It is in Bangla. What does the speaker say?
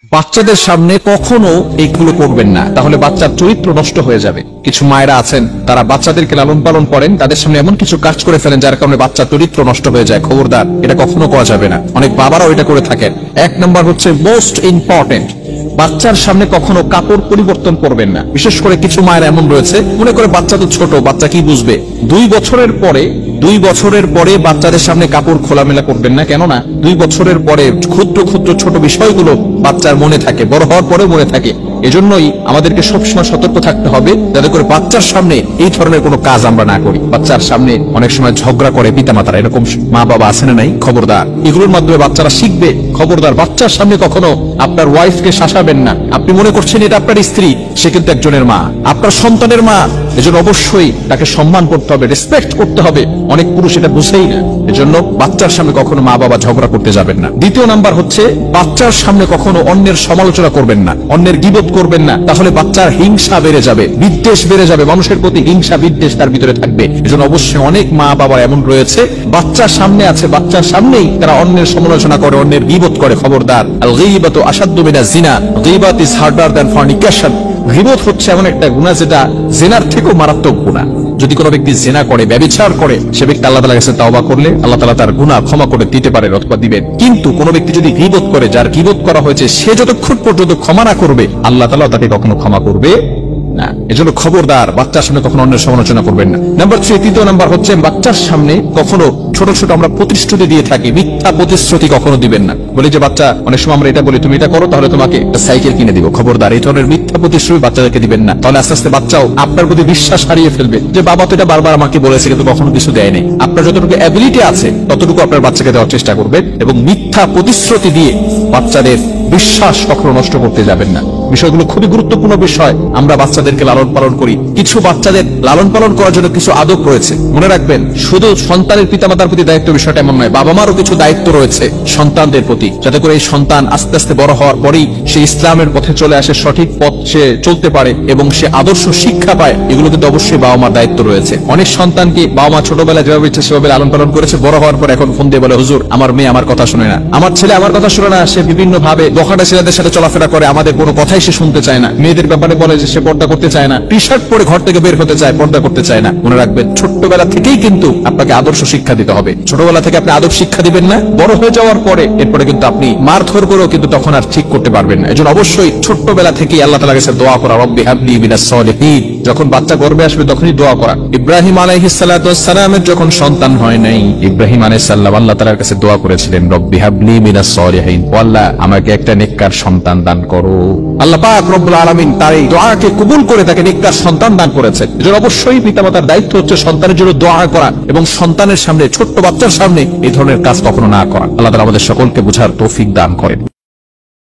বাচ্চাদের সামনে কখনো এইগুলো করবেন না, তাহলে বাচ্চার চরিত্র নষ্ট হয়ে যাবে। কিছু মায়েরা আছেন তারা বাচ্চাদেরকে লালন পালন করেন, তাদের সামনে এমন কিছু কাজ করে ফেলেন যার কারণে বাচ্চার চরিত্র নষ্ট হয়ে যায়। খবরদার, এটা কখনো করা যাবে না। অনেক বাবারাও এটা করে থাকেন। এক নম্বর হচ্ছে মোস্ট ইম্পর্টেন্ট, বাচ্চার সামনে কখনো কাপড় পরিবর্তন করবেন না। বিশেষ করে কিছু মায়ের এমন রয়েছে, মনে করে বাচ্চা তো ছোট, বাচ্চা কি বুঝবে। 2 বছরের পরে বাচ্চাদের সামনে কাপড় খোলামেলা করবেন না। কেননা 2 বছরের পরে ক্ষুদ্র ক্ষুদ্র ছোট বিষয়গুলো বাচ্চার মনে থাকে, বড় হওয়ার পরে মনে থাকে। এজন্যই আমাদেরকে সবসময় সতর্ক থাকতে হবে যাতে করে বাচ্চার সামনে এই ধরনের কোনো কাজ আমরা না করি। বাচ্চার সামনে অনেক সময় ঝগড়া করে পিতামাতারা, এরকম মা বাবা আছে না নাই? খবরদার, এগুলোর মাধ্যমে বাচ্চারা শিখবে। খবরদার, বাচ্চার সামনে কখনো আপনার ওয়াইফকে শাসাবেন না। আপনি মনে করছেন এটা আপনার স্ত্রী, সে কিন্তু একজনের মা, আপনার সন্তানের মা। এজন্য অবশ্যই তাকে সম্মান করতে হবে, রেসপেক্ট করতে হবে। অনেক পুরুষ এটা বুঝেই না। এজন্য বাচ্চার সামনে কখনো মা বাবা ঝগড়া করতে যাবেন না। দ্বিতীয় নাম্বার হচ্ছে, বাচ্চার সামনে কখনো অন্যের সমালোচনা করবেন না, অন্যের গীবত করবেন না। তাহলে বাচ্চার হিংসা বেড়ে যাবে, বিদ্বেষ বেড়ে যাবে, মানুষের প্রতি হিংসা বিদ্বেষ তার ভিতরে থাকবে। এজন্য অবশ্যই অনেক মা বাবা এমন রয়েছে, বাচ্চার সামনে আছে, বাচ্চার সামনেই তারা অন্যের সমালোচনা করে, অন্যের গীবত করে। খবরদার, আল গীবাতু আশাদ্দু মিনাজ জিনা, গীবাত ইজ হার্ডার দ্যান ফরনিকেশন। গীবত হচ্ছে এমন একটা গুনাহ যেটা জিনার থেকেও মারাত্মক গুনাহ। যদি কোনো ব্যক্তি জিনা করে, ব্যভিচার করে, সে ব্যক্তি আল্লাহ তাআলার কাছে তওবা করলে আল্লাহ তাআলা তার গুনাহ ক্ষমা করে দিতে পারেন অথবা দিবেন। কিন্তু কোনো ব্যক্তি যদি গীবত করে, যার গীবত করা হয়েছে, সে যতক্ষণ পর্যন্ত ক্ষমা না করবে আল্লাহ তাআলা তাকে কখনো ক্ষমা করবে না। এজন্য খবরদার, বাচ্চার সামনে কখনো অন্যের সমালোচনা করবেন না। নাম্বার 3, তৃতীয় নাম্বার হচ্ছে, বাচ্চার সামনে কখনো ছোট ছোট আমরা প্রতিশ্রুতি দিয়ে থাকি, মিথ্যা প্রতিশ্রুতি কখনো দিবেন না। বলি যে বাচ্চা, অনেক সময় আমরা এটা বলি, তুমি এটা করো তাহলে তোমাকে একটা সাইকেল কিনে দিব। খবরদার, এই ধরনের মিথ্যা প্রতিশ্রুতি বাচ্চাদেরকে দিবেন না। তাহলে আস্তে আস্তে বাচ্চাও আপনার প্রতি বিশ্বাস হারিয়ে ফেলবে যে বাবা তো এটা বারবার আমাকে বলেছে কিন্তু কখনো কিছু দেয়নি। আপনার যতটুকু অ্যাবিলিটি আছে ততটুকু আপনার বাচ্চাকে দেওয়ার চেষ্টা করবেন, এবং মিথ্যা প্রতিশ্রুতি দিয়ে বাচ্চাদের বিশ্বাস কখনো নষ্ট করতে যাবেন না। বিষয়গুলো খুবই গুরুত্বপূর্ণ বিষয়। আমরা বাচ্চাদেরকে লালন পালন করি, কিছু বাচ্চাদের লালন পালন করার জন্য কিছু আদব রয়েছে। মনে রাখবেন, শুধু সন্তানের পিতামাতার প্রতি দায়িত্ব বিষয়টা এমন নয়, বাবা মারও কিছু দায়িত্ব রয়েছে সন্তানদের প্রতি, যাতে করে এই সন্তান আস্তে আস্তে বড় হওয়ার পরেই সে ইসলামের পথে চলে আসে, সঠিক পথ সে চলতে পারে এবং সে আদর্শ শিক্ষা পায়। এগুলো কিন্তু অবশ্যই বাবা মার দায়িত্ব রয়েছে। অনেক সন্তানকে বাবা মা ছোটবেলায় যেভাবে ইচ্ছে সেভাবে লালন পালন করেছে, বড় হওয়ার পর এখন ফোন দিয়ে বলে, হুজুর আমার মেয়ে আমার কথা শুনে না, আমার ছেলে আমার কথা শুনে না। সে বিভিন্ন ভাবে বখাটা ছেলেদের সাথে চলাফেরা করে, আমাদের কোনো কথাই সে শুনতে চায় না। মেয়েদের ব্যাপারে বলে যে সে পর্দা করতে চায় না, টি শার্ট পরে ঘর থেকে বের হতে চায়, পর্দা করতে চায় না। মনে রাখবেন, ছোট্টবেলা থেকেই কিন্তু আপনাকে আদর্শ শিক্ষা দিতে হবে। ছোটবেলা থেকে আপনি আদব শিক্ষা দিবেন না, বড় হয়ে যাওয়ার পরে এরপরে কিন্তু আপনি মারধর করেও কিন্তু তখন আর ঠিক করতে পারবেন না। এজন্য অবশ্যই ছোট্টবেলা থেকেই আল্লাহ তাআলার কাছে দোয়া করা, রব্বি হাবলি মিনাস সলিহিন। যখন বাচ্চা গর্ভে আসবে তখনই দোয়া করা। ইব্রাহিম আলাইহিস সালাতু ওয়াস সালামের যখন সন্তান হয় নাই, ইব্রাহিম আলাইহিস সালাম আল্লাহ তাআলার কাছে দোয়া করেছিলেন, রব্বি হাবলি মিনাস সলিহিন, ও আল্লাহ আমাকে একটা নেককার সন্তান দান করো। আল্লাহ পাক রব্বুল আলামিন তার এই দোয়াকে কবুল করে তাকে নেককার সন্তান দান করেছেন। এজন্য অবশ্যই পিতামাতার দায়িত্ব হচ্ছে সন্তানের জন্য দোয়া করা এবং সন্তানের সামনে, ছোট্ট বাচ্চার সামনে এই ধরনের কাজ কখনো না করা। আল্লাহ তাআলা আমাদের সকলকে বুঝার তৌফিক দান করেন।